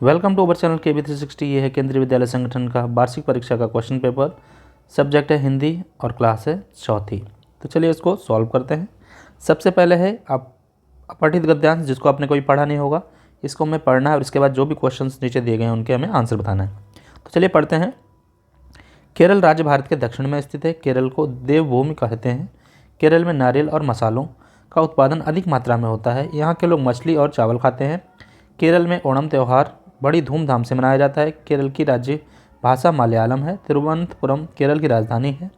Welcome to our channel KB360। ये है केंद्रीय विद्यालय संगठन का वार्षिक परीक्षा का क्वेश्चन पेपर। सब्जेक्ट है हिंदी और क्लास है चौथी। तो चलिए इसको सॉल्व करते हैं। सबसे पहले है आप अपठित गद्यांश, जिसको आपने कोई पढ़ा नहीं होगा, इसको हमें पढ़ना है और इसके बाद जो भी क्वेश्चंस नीचे दिए गए हैं उनके हमें आंसर बताना है। तो चलिए पढ़ते हैं। केरल राज्य भारत के दक्षिण में स्थित है। केरल को देवभूमि कहते हैं। केरल में नारियल और मसालों का उत्पादन अधिक मात्रा में होता है। यहाँ के लोग मछली और चावल खाते हैं। केरल में ओणम त्यौहार बड़ी धूमधाम से मनाया जाता है। केरल की राज्य भाषा मलयालम है। तिरुवनंतपुरम केरल की राजधानी है।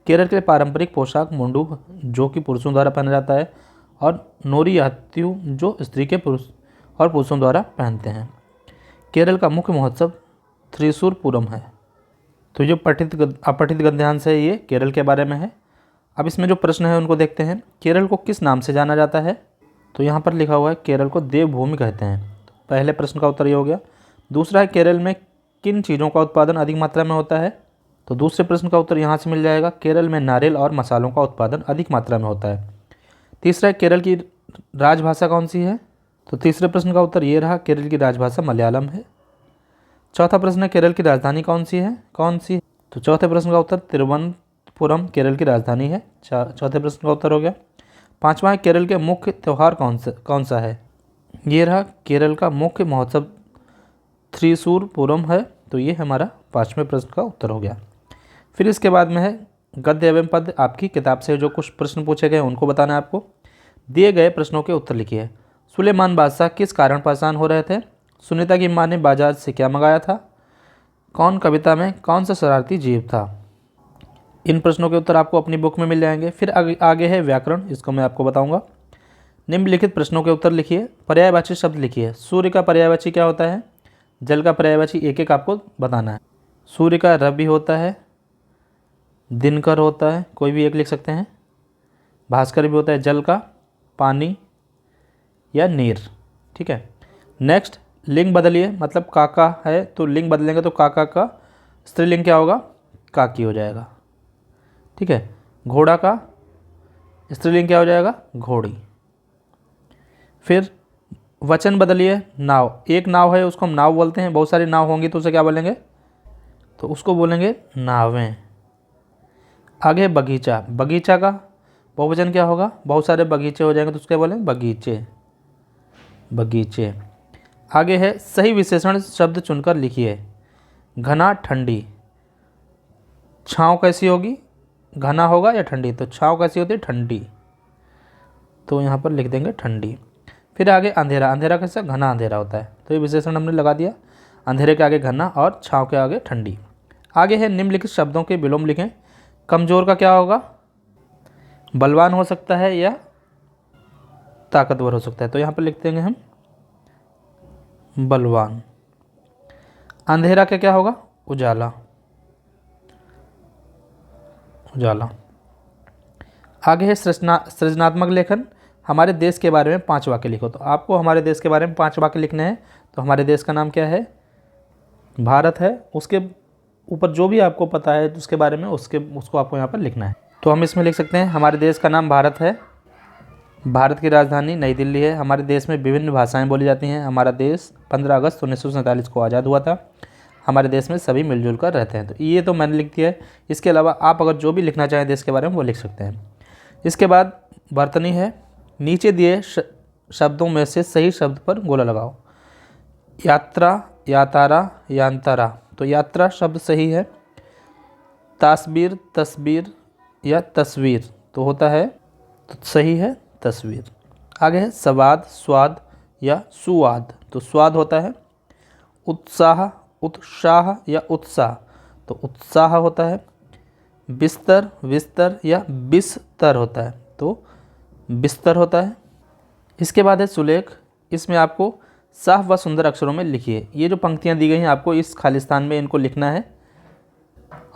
केरल के पारंपरिक पोशाक मुंडू, जो कि पुरुषों द्वारा पहना जाता है, और नोरियात्यू, जो स्त्री के पुरुषों द्वारा पहनते हैं। केरल का मुख्य महोत्सव थ्रिशूर पूरम है। तो जो अपठित गद्यांश है ये केरल के बारे में है। अब इसमें जो प्रश्न है उनको देखते हैं। केरल को किस नाम से जाना जाता है? तो यहाँ पर लिखा हुआ है केरल को देवभूमि कहते हैं। तो पहले प्रश्न का उत्तर ये हो गया। दूसरा है केरल में किन चीज़ों का उत्पादन अधिक मात्रा में होता है? तो दूसरे प्रश्न का उत्तर यहाँ से मिल जाएगा। केरल में नारियल और मसालों का उत्पादन अधिक मात्रा में होता है। तीसरा है केरल की राजभाषा कौन सी है? तो तीसरे प्रश्न का उत्तर ये रहा, केरल की राजभाषा मलयालम है। चौथा प्रश्न है केरल की राजधानी कौन सी है? तो चौथे प्रश्न का उत्तर तिरुवनंतपुरम केरल की राजधानी है। चौथे प्रश्न का उत्तर हो गया। पांचवा है केरल के मुख्य त्यौहार कौन सा है? ये रहा, केरल का मुख्य महोत्सव थ्रिशूर पूरम है। तो ये हमारा पांचवें प्रश्न का उत्तर हो गया। फिर इसके बाद में है गद्य एवं पद्य। आपकी किताब से जो कुछ प्रश्न पूछे गए उनको बताना है आपको। दिए गए प्रश्नों के उत्तर लिखिए। सुलेमान बादशाह किस कारण परेशान हो रहे थे? सुनीता की माँ ने बाजार से क्या मंगाया था? कौन कविता में कौन सा शरारती जीव था? इन प्रश्नों के उत्तर आपको अपनी बुक में मिल जाएंगे। फिर आगे है व्याकरण, इसको मैं आपको बताऊंगा। निम्नलिखित प्रश्नों के उत्तर लिखिए। पर्यायवाची शब्द लिखिए। सूर्य का पर्यायवाची क्या होता है? जल का पर्यायवाची एक एक आपको बताना है। सूर्य का रवि होता है, दिनकर होता है, कोई भी एक लिख सकते हैं। भास्कर भी होता है। जल का पानी या नीर। ठीक है। नेक्स्ट, लिंग बदलिए। मतलब काका है तो लिंग बदलेंगे तो काका का स्त्रीलिंग क्या होगा? काकी हो जाएगा। ठीक है। घोड़ा का स्त्रीलिंग क्या हो जाएगा? घोड़ी। फिर वचन बदलिए। नाव, एक नाव है उसको हम नाव बोलते हैं। बहुत सारी नाव होंगी तो उसे क्या बोलेंगे? तो उसको बोलेंगे नावें। आगे बगीचा। बगीचा का बहुवचन क्या होगा? बहुत सारे बगीचे हो जाएंगे तो उसके बोलेंगे बगीचे। बगीचे। आगे है सही विशेषण शब्द चुनकर लिखिए। घना, ठंडी। छाँव कैसी होगी? घना होगा या ठंडी? तो छाँव कैसी होती है? ठंडी। तो यहाँ पर लिख देंगे ठंडी। फिर आगे अंधेरा। अंधेरा कैसा? घना अंधेरा होता है। तो ये विशेषण हमने लगा दिया। अंधेरे के आगे घना और छाँव के आगे ठंडी। आगे है निम्नलिखित शब्दों के विलोम लिखें। कमजोर का क्या होगा? बलवान हो सकता है या ताकतवर हो सकता है। तो यहाँ पर लिख देंगे हम बलवान। अंधेरा का क्या होगा? उजाला। उजाला। आगे है सृजनात्मक लेखन। हमारे देश के बारे में 5 वाक्य लिखो। तो आपको हमारे देश के बारे में 5 वाक्य लिखने हैं। तो हमारे देश का नाम क्या है? भारत है। उसके ऊपर जो भी आपको पता है उसके बारे में उसको आपको यहाँ पर लिखना है। तो हम इसमें लिख सकते हैं हमारे देश का नाम भारत है। भारत की राजधानी नई दिल्ली है। हमारे देश में विभिन्न भाषाएं बोली जाती हैं। हमारा देश 15 अगस्त 1947 को आज़ाद हुआ था। हमारे देश में सभी मिलजुल कर रहते हैं। तो ये तो मैंने लिख दिया है। इसके अलावा आप अगर जो भी लिखना चाहें देश के बारे में वो लिख सकते हैं। इसके बाद वर्तनी है। नीचे दिए शब्दों में से सही शब्द पर गोला लगाओ। यात्रा, यातारा, यांतरा। तो यात्रा शब्द सही है। तास्बीर, तस्बीर या तस्वीर तो होता है, तो सही है तस्वीर। आगे है सवाद, स्वाद या सुवाद। तो स्वाद होता है। उत्साह, उत्साह या उत्साह तो उत्साह होता है। बिस्तर, विस्तर या बिस्तर होता है। तो बिस्तर होता है। इसके बाद है सुलेख। इसमें आपको साफ व सुंदर अक्षरों में लिखिए। ये जो पंक्तियाँ दी गई हैं आपको इस खालिस्तान में इनको लिखना है।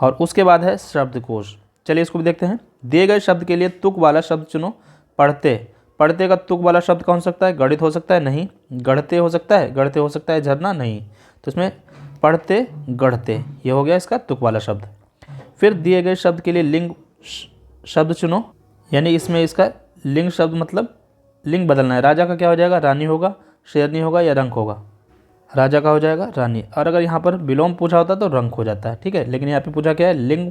और उसके बाद है शब्दकोश। चलिए इसको भी देखते हैं। दिए गए शब्द के लिए तुक वाला शब्द चुनो। पढ़ते। पढ़ते का तुक वाला शब्द कौन हो सकता है? गणित हो सकता है? नहीं। गढ़ते हो सकता है? गढ़ते हो सकता है। झरना? नहीं। तो इसमें पढ़ते, गढ़ते, ये हो गया इसका तुक वाला शब्द। फिर दिए गए शब्द के लिए लिंग शब्द चुनो। यानी इसमें इसका लिंग शब्द मतलब लिंग बदलना है। राजा का क्या हो जाएगा? रानी होगा, शेरनी होगा या रंक होगा? राजा का हो जाएगा रानी। और अगर यहाँ पर विलोम पूछा होता तो रंक हो जाता है, ठीक है, लेकिन यहाँ पे पूछा क्या है, लिंग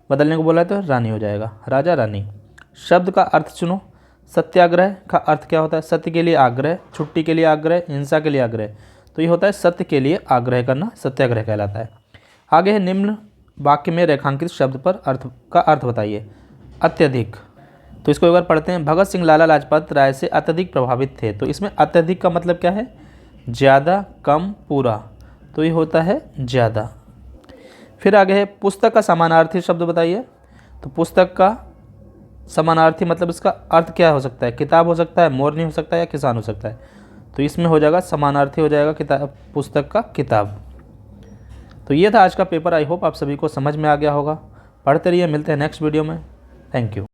बदलने को बोला है तो रानी हो जाएगा, राजा रानी। शब्द का अर्थ चुनो। सत्याग्रह का अर्थ क्या होता है, सत्य के लिए आग्रह, छुट्टी के लिए आग्रह, हिंसा के लिए आग्रह। तो ये होता है सत्य के लिए आग्रह करना, सत्याग्रह कहलाता है। आगे है निम्न वाक्य में रेखांकित शब्द पर अर्थ का अर्थ बताइए। अत्यधिक, तो इसको एक बार पढ़ते हैं। भगत सिंह लाला लाजपत राय से अत्यधिक प्रभावित थे। तो इसमें अत्यधिक का मतलब क्या है, ज़्यादा, कम, पूरा। तो ये होता है ज़्यादा। फिर आगे है पुस्तक का समानार्थी शब्द बताइए। तो पुस्तक का समानार्थी मतलब इसका अर्थ क्या हो सकता है, किताब हो सकता है, मोरनी हो सकता है, या किसान हो सकता है। तो इसमें हो जाएगा समानार्थी हो जाएगा किताब, पुस्तक का किताब। तो ये था आज का पेपर। आई होप आप सभी को समझ में आ गया होगा। पढ़ते रहिए, मिलते हैं नेक्स्ट वीडियो में। Thank you.